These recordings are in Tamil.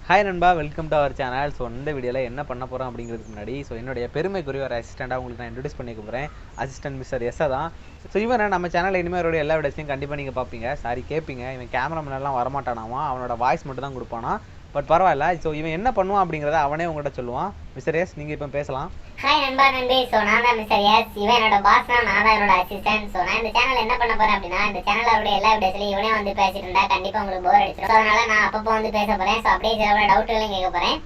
ஹாய் நண்பா, welcome to our channel. So இந்த வீடியோவில் என்ன பண்ண போகிறோம் அப்படிங்கிறதுக்கு முன்னாடி என்னுடைய பெருமைக்குரிய ஒரு அசிஸ்டண்ட்டாக உங்களுக்கு நான் இன்ட்ரடியூஸ் பண்ணிக்க போகிறேன். அசிஸ்டன்ட் மிஸ்டர் எஸ்ஸை தான். ஸோ இவன் நம்ம சேனலில் இனிமேல் எல்லா வீடியோஸையும் கண்டிப்பாக நீங்கள் பார்ப்பீங்க. கேட்பீங்க, இவன் கேமராமேனெல்லாம் வரமாட்டானாமா, அவனோட வாய்ஸ் மட்டும் தான் கொடுப்பானா. பட் பரவாயில்ல. ஸோ இவன் என்ன பண்ணுவான் அப்படிங்கிறத அவனே உங்கள்கிட்ட சொல்லுவான். மிஸ்டர் எஸ், நீங்கள் இப்போ பேசலாம். ஹாய் நண்பா, நன்றி. ஸோ நான் தான் மிஸ்டர் எஸ். இவன் என்னோட பாஸ் தான், நான் தான் என்னோட அசிஸ்டன்ட். ஸோ நான் இந்த சேனல் என்ன பண்ண போகிறேன் அப்படின்னா, இந்த சேனலோட எல்லா வீடியோஸ்லையும் இவனே வந்து பேசிட்டு இருந்தா கண்டிப்பாக உங்களுக்கு போர் அடிச்சிடும். ஸோ அதனால நான் அப்பப்போ வந்து பேச போகிறேன். ஸோ அப்படியே சில டவுட்டுகளையும் கேட்க போகிறேன்.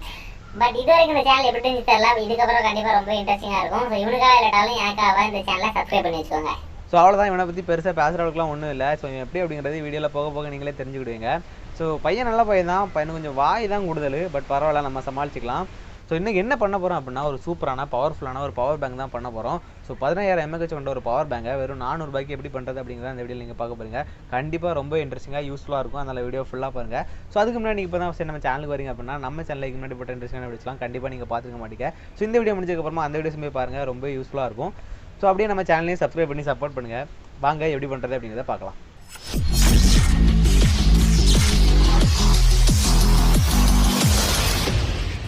பட் இது வரைக்கும் இந்த சேனல் எப்படி இருந்துச்சு தெரியல. இதுக்கப்புறம் கண்டிப்பாக ரொம்ப இன்ட்ரெஸ்டிங்காக இருக்கும். ஸோ இவனுக்காக இல்லாட்டாலும் எனக்காக இந்த சேனலை சப்ஸ்கிரைப் பண்ணி வச்சுக்கோங்க. ஸோ அவ்வளோதான், இவனை பற்றி பெருசாக பேசுகிறவங்களுக்குலாம் ஒன்றும் இல்லை. ஸோ இவன் எப்படி அப்படிங்கிறது வீடியோவில் போக போக நீங்களே தெரிஞ்சுக்கிடுவீங்க. ஸோ பையன் நல்ல பையன் தான், பையனு கொஞ்சம் வாய் தான் கூடுதல். பட் பரவாயில்ல, நம்ம சமாளிச்சிக்கலாம். ஸோ இன்றைக்கி என்ன பண்ண போகிறோம் அப்படின்னா, ஒரு சூப்பரான பவர்ஃபுல்லான ஒரு பவர் பேங்க் தான் பண்ண போகிறோம். ஸோ 15000 mAh கொண்ட ஒரு பவர் பேங்கை வெறும் 400 ரூபாய்க்கு எப்படி பண்ணுறது அப்படிங்கிறத அந்த வீடியோவில் நீங்கள் பார்க்க போகிறீங்க. கண்டிப்பாக ரொம்ப இன்ட்ரெஸ்டிங்காக யூஸ்ஃபுல்லாக இருக்கும். அதனால் வீடியோ ஃபுல்லாக பாருங்கள். ஸோ அதுக்கு முன்னாடி இப்போ தான் நம்ம சேனலுக்கு வரீங்க அப்படின்னா, நம்ம சேனலுக்கு முன்னாடி போட்ட இன்ட்ரெஸ்டிங்கான வீடியோஸ்லாம் கண்டிப்பாக நீங்கள் பார்த்துக்க மாட்டீங்க. ஸோ இந்த வீடியோ முடிஞ்சதுக்கப்புறமா அந்த வீடியோஸ் போய் பாருங்கள், ரொம்ப யூஸ்ஃபுல்லாக இருக்கும். ஸோ அப்படியே நம்ம சேனலையும் சப்ஸ்கிரைப் பண்ணி சப்போர்ட் பண்ணுங்கள். வாங்க எப்படி பண்ணுறது அப்படிங்கிறத பார்க்கலாம்.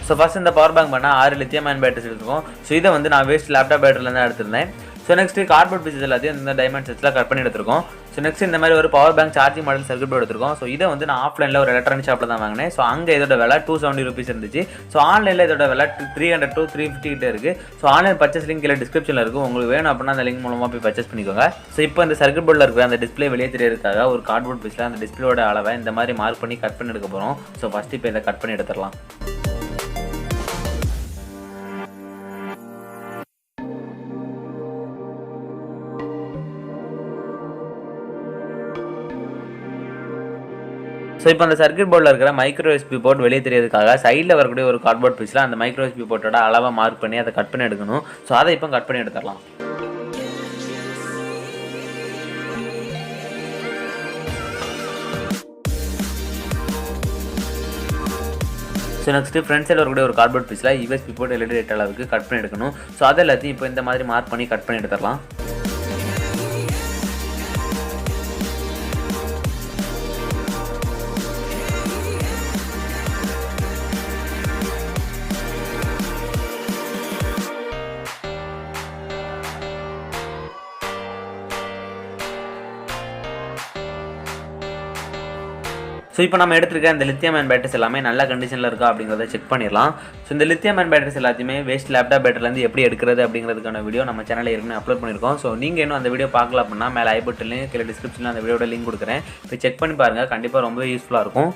ஸோ ஃபஸ்ட் இந்த பவர் பேங்க் பண்ணால் 6 லித்தியம் அயன் பேட்டரிஸ் இருக்கும். ஸோ இதை வந்து நான் வேஸ்ட் லேப்டாப் பேட்டரியில் தான் எடுத்திருந்தேன். ஸோ நெக்ஸ்ட்டு கார்ட்போர்ட் பீசஸ் எல்லாத்தையும் இந்த டைமண்ட் செட்ஸில் கட் பண்ணி எடுத்துருக்கோம். ஸோ நெக்ஸ்ட் இந்த மாதிரி ஒரு power bank charging model circuit board எடுத்துருக்கோம். ஸோ இதை வந்து நான் ஆஃப்லைனில் ஒரு எலக்ட்ரானிக் ஷாப்பில் தான் வாங்கினேன். ஸோ அங்கே இதோட விலை 270 rupees இருந்துச்சு. ஸோ ஆன்லைனில் இதோட விலை 300 to 350 கிட்ட இருக்குது. ஸோ ஆன்லைன் பர்ச்சேஸ் லிங்க் இல்லை டிஸ்கிரிப்ஷனில் இருக்குது. உங்களுக்கு வேணும் அப்படின்னா அந்த லிங்க் மூலமாக போய் பர்ச்சேஸ் பண்ணிக்கோங்க. ஸோ இப்போ இந்த சர்க்யூட் போர்டில் இருக்கிற அந்த டிஸ்பிளே வெளியே தெரியறதுக்காக ஒரு கார்ட்போர்ட் பீஸில் அந்த டிஸ்பிளேயோட அளவை இந்த மாதிரி மார்க் பண்ணி கட் பண்ணி எடுக்க போகிறோம். ஸோ ஃபஸ்ட்டு இப்போ இதை கட் பண்ணி எடுத்துடலாம். ஸோ இப்போ அந்த சர்க்யூட் போர்டில் இருக்கிற மைக்ரோ USB போர்ட் வெளியே தெரியறதுக்காக சைடில் வரக்கூடிய ஒரு கார்ட்போர்ட் பீஸில் அந்த மைக்ரோ USB போர்ட்டோட அளவை மார்க் பண்ணி அதை கட் பண்ணி எடுக்கணும். ஸோ அதை இப்போ கட் பண்ணி எடுத்துடலாம். ஸோ நெக்ஸ்ட்டு ஃப்ரண்ட் சைடில் வரக்கூடிய ஒரு கார்ட்போர்ட் பீஸில் USB போர்ட் LED ரேட் அளவுக்கு கட் பண்ணி எடுக்கணும். ஸோ அதை எல்லாத்தையும் இப்போ இந்த மாதிரி மார்க் பண்ணி கட் பண்ணி எடுத்துடலாம். ஸோ இப்போ நம்ம எடுத்துருக்க இந்த லித்தியம் அயன் பேட்டரிஸ் எல்லாமே நல்ல கண்டிஷனில் இருக்கா அப்படிங்கிறத செக் பண்ணிடலாம். ஸோ இந்த லித்தியம் அயன் பேட்டரிஸ் எல்லாத்தையுமே வேஸ்ட் லேப்டாப் பேட்டரிலேருந்து எப்படி எடுக்கிறது அப்படிங்கிறதுக்கான வீடியோ நம்ம சேனலில் ஏற்கனவே அப்லோட் பண்ணியிருக்கோம். ஸோ நீங்கள் இன்னும் அந்த வீடியோ பார்க்கல அப்படின்னா மேலே ஐ பட்டன்லையும் கீழே டிஸ்கிரிப்ஷனில் அந்த வீடியோட லிங்க் கொடுக்குறேன். இப்போ செக் பண்ணி பாருங்கள், கண்டிப்பாக ரொம்ப யூஸ்ஃபுல்லாக இருக்கும்.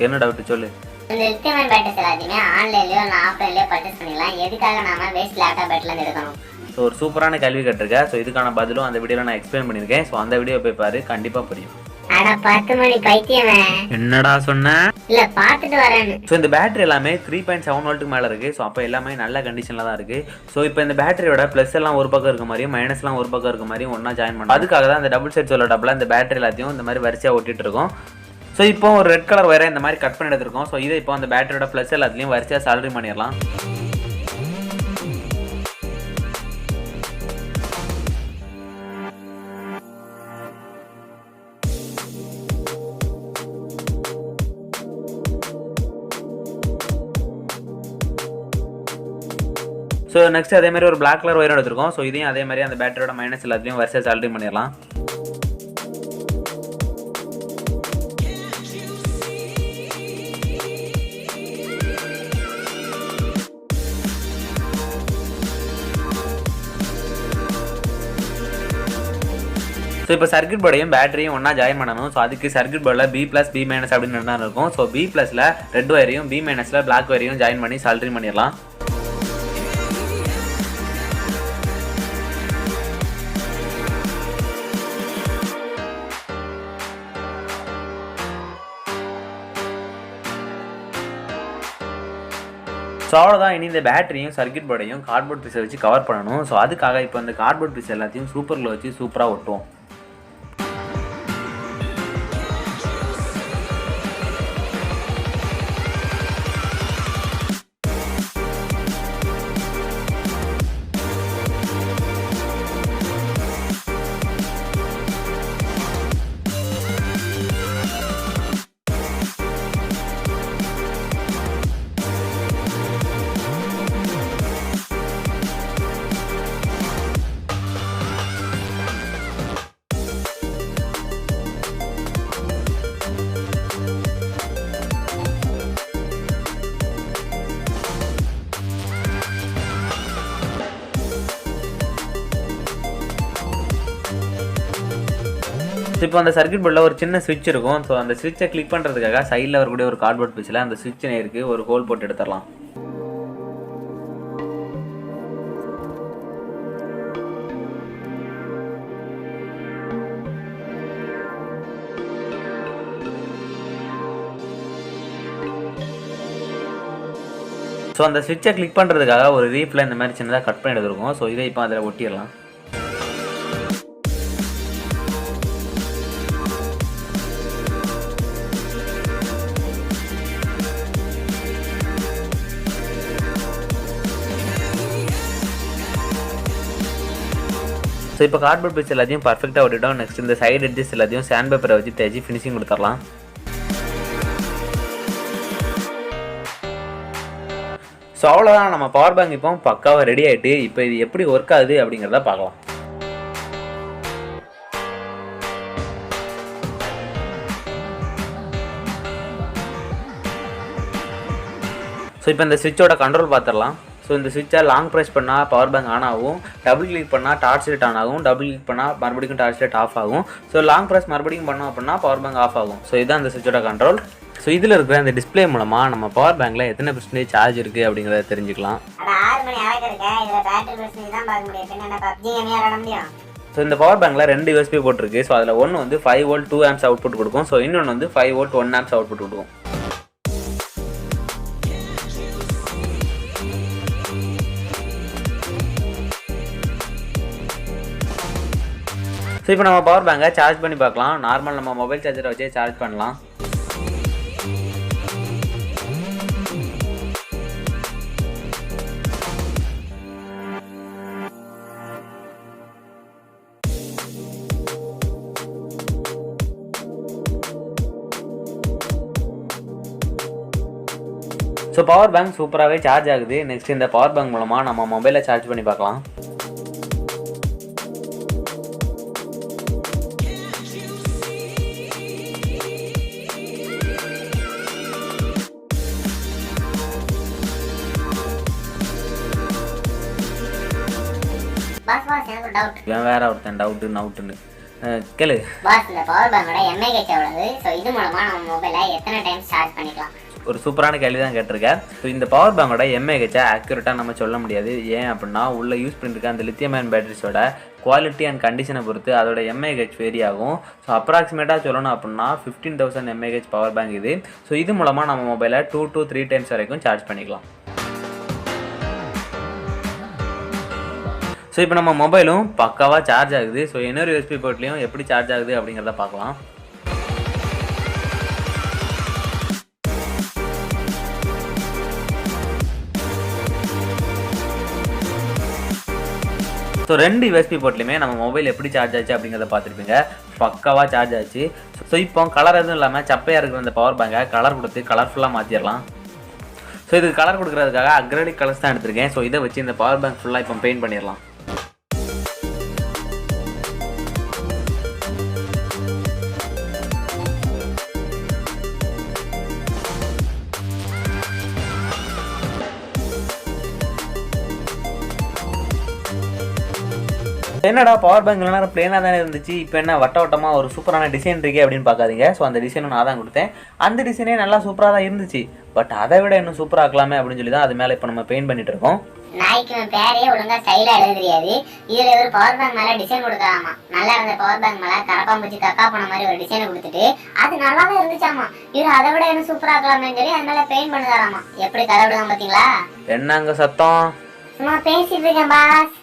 என்ன டவுட் சொல்லு. இந்த லித்தியம் அயன் பேட்டரிஸ் எல்லாத்தையுமே ஆன்லைன்லயோ இல்லை ஆஃப்லைன்லயோ பர்ச்சேஸ் பண்ணிடலாம். எதுக்காக நாம வேஸ்ட் லேப்டாப் பேட்டரிலேருந்து எடுக்கணும்? ஸோ ஒரு சூப்பரான கேள்வி கேட்டிருக்கேன். ஸோ இதுக்கான பதிலும் அந்த வீடியோவில் நான் எக்ஸ்பிளைன் பண்ணியிருக்கேன். ஸோ அந்த வீடியோ போய் பாரு, கண்டிப்பாக புரியும். அட 10 மணி பைத்தியமே, என்னடா சொன்ன? இல்ல பார்த்துட்டு வரேன். ஸோ இந்த பேட்டரி எல்லாமே 3.7 வோல்ட்டுக்கு மேலே இருக்குது. ஸோ அப்போ எல்லாமே நல்ல கண்டிஷனில் தான் இருக்குது. ஸோ இப்போ இந்த பேட்டரியோட ப்ளஸ் எல்லாம் ஒரு பக்கம் இருக்க மாதிரியும் மைனஸ்லாம் ஒரு பக்கம் இருக்க மாதிரியும் ஒன்றா ஜாயின் பண்ணணும். அதுக்காக தான் இந்த டபுள் சைட் சொல்ல டப்பில் இந்த பேட்டரி எல்லாத்தையும் இந்த மாதிரி வரிசையாக ஒட்டிட்டு இருக்கோம். ஸோ இப்போ ஒரு ரெட் கலர் வயரை இந்த மாதிரி கட் பண்ணி எடுத்துருக்கோம். ஸோ இதை இப்போ அந்த பேட்டரியோட ப்ளஸ் எல்லாத்துலேயும் வரிசையாக சால்டரிங் பண்ணிடலாம். ஸோ நெக்ஸ்ட் அதே மாதிரி ஒரு பிளாக் கலர் ஒயர் எடுத்துருக்கோம். ஸோ இதையும் அதே மாதிரி அந்த பேட்டரியோட மைனஸ் எல்லாத்தையும் வரிசையாக சால்டரிங் பண்ணிடலாம். ஸோ இப்போ சர்க்யூட் போர்டையும் பேட்டரியும் ஒன்றா ஜாயின் பண்ணணும். ஸோ அதுக்கு சர்க்யூட் போர்டில் B+ B- அப்படின்னு என்ன இருக்கும். ஸோ B+ல ரெட் ஒயரையும் B- பிளாக் ஒயரையும் ஜாயின் பண்ணி சால்டரிங் பண்ணிடலாம். ஸோ அவ்வளோதான். இனி இந்த பேட்டரியும் சர்க்யூட் போர்டையும் கார்ட்போர்ட் பீஸை வச்சு கவர் பண்ணணும். ஸோ அதுக்காக இப்போ இந்த கார்ட்போர்ட் பீஸ் எல்லாத்தையும் சூப்பர் க்ளூ வச்சு சூப்பராக ஒட்டுவோம். இப்போ அந்த சர்க்யூட் போர்டில் ஒரு சின்ன ஸ்விட்ச் இருக்கும். ஸோ அந்த ஸ்விட்சை கிளிக் பண்ணுறதுக்காக சைடில் வரக்கூடிய ஒரு கார்ட்போர்ட் பீஸில் அந்த ஸ்விட்ச் நேருக்கு ஒரு ஹோல் போட்டு எடுத்துடலாம். ஸோ அந்த ஸ்விட்சை கிளிக் பண்ணுறதுக்காக ஒரு ரீஃபில் இந்த மாதிரி சின்னதாக கட் பண்ணி எடுத்துருக்கோம். ஸோ இதை இப்போ அதில் ஒட்டிடலாம். ஸோ இப்போ கார்ட்போர்ட் பீஸ் எல்லாத்தையும் பர்ஃபெக்டாக ஒட்டிட்டோம். நெக்ஸ்ட் இந்த சைடு எட்ஜஸ் எல்லாத்தையும் சாண்ட் பேப்பரை வச்சு தேய்ச்சி ஃபினிஷிங் கொடுத்துடலாம். ஸோ அவ்வளோதான், நம்ம பவர் பேங்க் இப்போ பக்காவாக ரெடி ஆகிட்டு இப்போ இது எப்படி ஒர்க் ஆகுது அப்படிங்கிறத பார்க்கலாம். ஸோ இப்போ இந்த ஸ்விட்சோட கண்ட்ரோல் பார்த்துடலாம். ஸோ இந்த ஸ்விட்சை லாங் ப்ரெஸ் பண்ணால் பவர் பேங்க் ஆன் ஆகும், டபுள் கிளிக் பண்ணால் டார்ச் லைட் ஆன் ஆகும், டபுள் கிளிக் பண்ணால் மறுபடியும் டார்ச் லைட் ஆஃப் ஆகும். ஸோ லாங் ப்ரெஸ் மறுபடியும் பண்ணோம் அப்படின்னா பவர் பேங்க் ஆஃப் ஆகும். ஸோ இதுதான் அந்த ஸ்விட்சோட கண்ட்ரோல். ஸோ இதில் இருக்கிற இந்த டிஸ்பிளே மூலமாக நம்ம பவர் பேங்க்கில் எத்தனை % சார்ஜ் இருக்குது அப்படிங்கிறத தெரிஞ்சுக்கலாம். ஸோ இந்த பவர் பேங்க்கில் 2 USB போட்டிருக்கு. ஸோ அதில் ஒன்று வந்து 5 volt 2 amps அவுட்புட் கொடுக்கும். ஸோ இன்னொன்று வந்து 5 volt 1 amps அவுட்புட் கொடுக்கும். ஸோ இப்போ நம்ம பவர் பேங்கை சார்ஜ் பண்ணி பார்க்கலாம். நார்மல் நம்ம மொபைல் சார்ஜரை வச்சே சார்ஜ் பண்ணலாம். ஸோ பவர் பேங்க் சூப்பராகவே சார்ஜ் ஆகுது. நெக்ஸ்ட் இந்த பவர் பேங்க் மூலமாக நம்ம மொபைலை சார்ஜ் பண்ணி பார்க்கலாம். இவன் வேற ஒருத்தன் டவுட்டுன்னு கேளு. பாஸ், இந்த பவர் பேங்கோட mAh எவ்வளவு? ஸோ இது மூலமா நம்ம மொபைலை எத்தனை டைம்ஸ் சார்ஜ் பண்ணிக்கலாம்? ஒரு சூப்பரான கேள்வி தான் கேட்டிருக்கேன். ஸோ இந்த பவர் பேங்கோட mAh ஆக்யூரேட்டாக நம்ம சொல்ல முடியாது. ஏன் அப்படின்னா உள்ள யூஸ் பண்ணியிருக்க அந்த லித்தியம் அயன் பேட்டரிஸோட குவாலிட்டி அண்ட் கண்டிஷனை பொறுத்து அதோட mAh வேரி ஆகும். ஸோ அப்ராக்சிமேட்டாக சொல்லணும் அப்படின்னா 15,000 mAh பவர் பேங்க் இது. ஸோ இது மூலமாக நம்ம மொபைலை 2 to 3 டைம்ஸ் வரைக்கும் சார்ஜ் பண்ணிக்கலாம். ஸோ இப்போ நம்ம மொபைலும் பக்காவாக சார்ஜ் ஆகுது. ஸோ இன்னொரு USB போர்ட்லேயும் எப்படி சார்ஜ் ஆகுது அப்படிங்கிறத பார்க்கலாம். ஸோ 2 USB போர்ட்லையுமே நம்ம மொபைல் எப்படி சார்ஜ் ஆச்சு அப்படிங்கிறத பார்த்துருப்பீங்க. பக்காவாக சார்ஜ் ஆச்சு. ஸோ இப்போ கலர் எதுவும் இல்லாமல் சப்பையாக இருக்கிற அந்த பவர் பேங்கை கலர் கொடுத்து கலர்ஃபுல்லாக மாற்றிடலாம். ஸோ இதுக்கு கலர் கொடுக்குறதுக்காக அக்ரலிக் கலர்ஸ் தான் எடுத்திருக்கேன். ஸோ இதை வச்சு இந்த பவர் பேங்க் ஃபுல்லாக இப்போ பெயிண்ட் பண்ணிடலாம். என்னடா பவர் பேங்க் இல்லைனா பிளேனாக தானே இருந்துச்சு, இப்போ என்ன வட்ட வட்டமாக ஒரு சூப்பரான டிசைன் இருக்கே அப்படின்னு பார்க்காதீங்க. ஸோ அந்த டிசைனை நான் தான் கொடுத்தேன். அந்த டிசைனே நல்லா சூப்பராக தான் இருந்துச்சு. பட் அதை விட இன்னும் சூப்பராக ஆக்கலாமே அப்படின்னு சொல்லி தான் அது மேலே இப்போ நம்ம பெயிண்ட் பண்ணிட்டு இருக்கோம். நாய்க்கு பேரே ஒழுங்கா ஸ்டைலா எழுத தெரியாது. இதுல ஒரு பவர் பேங்க் மேல டிசைன் கொடுக்கலாமா. நல்லா இருந்த பவர் பேங்க் மேல கரப்பாம்பூச்சி கக்கா போன மாதிரி ஒரு டிசைனை கொடுத்துட்டு அது நல்லாவே இருந்துச்சாமா. இவர் அதை விட இன்னும் சூப்பரா ஆக்கலாமேன்னு சொல்லி அது மேல பெயிண்ட் பண்ணுறாராமா. எப்படி கதை விடுவாங்க பாத்தீங்களா? என்னங்க சத்தம்? சும்மா பேசிட்டு இருக்கேன் பாஸ்.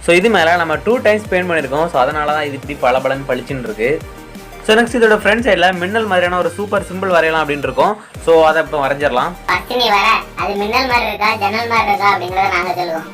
ஸோ இது மேலே நம்ம 2 டைம்ஸ் பெயிண்ட் பண்ணியிருக்கோம். ஸோ அதனால தான் இது இப்படி பளபளன்னு பளிச்சுன்னு இருக்கு. ஸோ நெக்ஸ்ட் இதோட ஃப்ரண்ட் சைடில் மின்னல் மாதிரியான ஒரு சூப்பர் சிம்பிள் வரையலாம் அப்படின்னு இருக்கோம். ஸோ அதை இப்போ வரைஞ்சிடலாம். ஃபர்ஸ்ட் நீ வர அது மின்னல் மாதிரி இருக்கா ஜன்னல் மாதிரி இருக்கா அப்படிங்கறத நாங்க சொல்லுவோம்.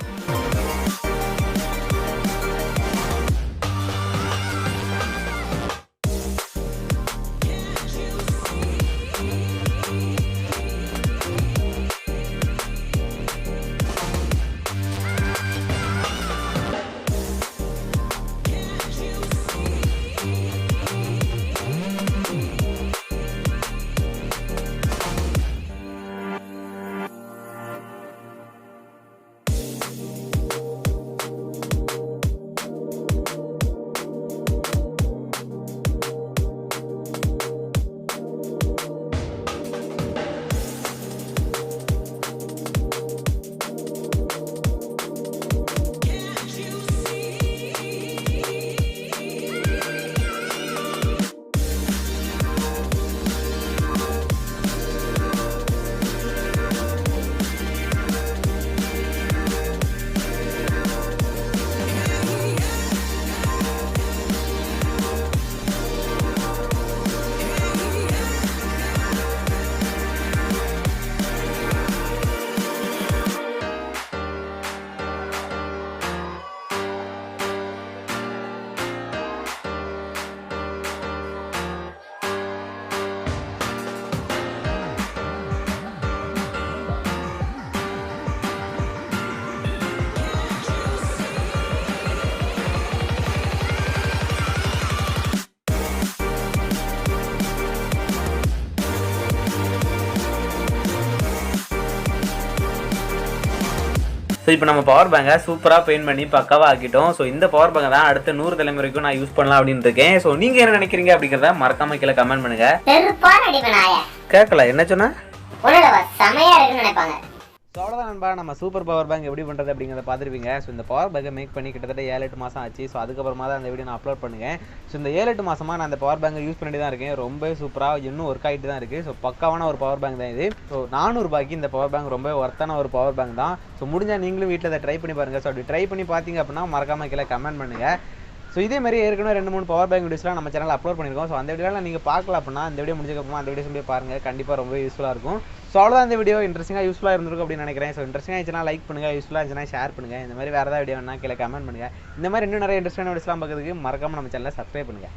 ஸோ இப்போ நம்ம பவர் பேங்கை சூப்பராக பெயிண்ட் பண்ணி பக்காவாக ஆக்கிட்டோம். ஸோ இந்த பவர் பேங்கை தான் அடுத்த 100 தலைமுறைக்கும் நான் யூஸ் பண்ணலாம் அப்படின்னு இருக்கேன். ஸோ நீங்கள் என்ன நினைக்கிறீங்க அப்படிங்கிறத மறக்காம கீழே கமெண்ட் பண்ணுங்க. கேட்கல என்ன சொன்னா செமையா இருக்குன்னு நினைப்பாங்க. ஸோ அவ்வளோதான் நண்பா, நம்ம சூப்பர் பவர் பேங்க் எப்படி பண்ணுறது அப்படிங்கிறத பார்த்துருப்பீங்க. ஸோ இந்த பவர் பேங்கை மேக் பண்ணி கிட்டத்தட்ட 7-8 மாதம் ஆச்சு. ஸோ அதுக்கப்புறமா தான் அந்த வீடியோ நான் அப்லோட் பண்ணுவேன். ஸோ இந்த 7-8 மாதமாக நான் அந்த பவர் பேங்கை யூஸ் பண்ணிட்டு தான் இருக்கேன். ரொம்ப சூப்பராக இன்னும் ஒர்க் ஆகிட்டு தான் இருக்குது. ஸோ பக்காவான ஒரு பவர் பேங்க் தான் இது. ஸோ 400 ரூபாய்க்கு இந்த பவர் பேங்க் ரொம்ப ஒர்த்தான ஒரு பவர் பேங்க் தான். ஸோ முடிஞ்சால் நீங்களும் வீட்டில் அதை ட்ரை பண்ணி பாருங்கள். ஸோ அப்படி ட்ரை பண்ணி பார்த்தீங்க அப்படின்னா மறக்காம கீழே கமெண்ட் பண்ணுங்கள். ஸோ இதே மாதிரி ஏற்கனவே 2-3 பவர் பேங்க் வீடியோஸ்லாம் நம்ம சேனலில் அப்லோட் பண்ணியிருக்கோம். ஸோ அந்த வீடியோலாம் நீங்கள் பார்க்கல அப்படின்னா இந்த வீடியோ முடிஞ்சக்கப்புறமா அந்த வீடியோஸ் போய் பாருங்கள். கண்டிப்பாக ரொம்ப யூஸ்ஃபுல்லாக இருக்கும். ஸோ அவ்வளோதான் இந்த வீடியோ இன்ட்ரெஸ்டிங்காக யூஸ்ஃபுல்லாக இருந்திருக்கும் அப்படின்னு நினைக்கிறேன். ஸோ இன்ட்ரெஸ்டிங்காக இருந்துச்சுன்னா லைக் பண்ணுங்கள், யூஸ்ஃபுல்லாக இருந்துச்சுன்னா ஷேர் பண்ணுங்கள். இந்த மாதிரி வேறு ஏதாவது வீடியோ வேணா கீழே கமெண்ட் பண்ணுங்கள். இந்த மாதிரி இன்னும் நிறைய இன்ட்ரெஸ்டான வீடியோஸ்லாம் பார்க்கறதுக்கு மறக்காமல் நம்ம சேனலை சப்ஸ்கிரைப் பண்ணுங்கள்.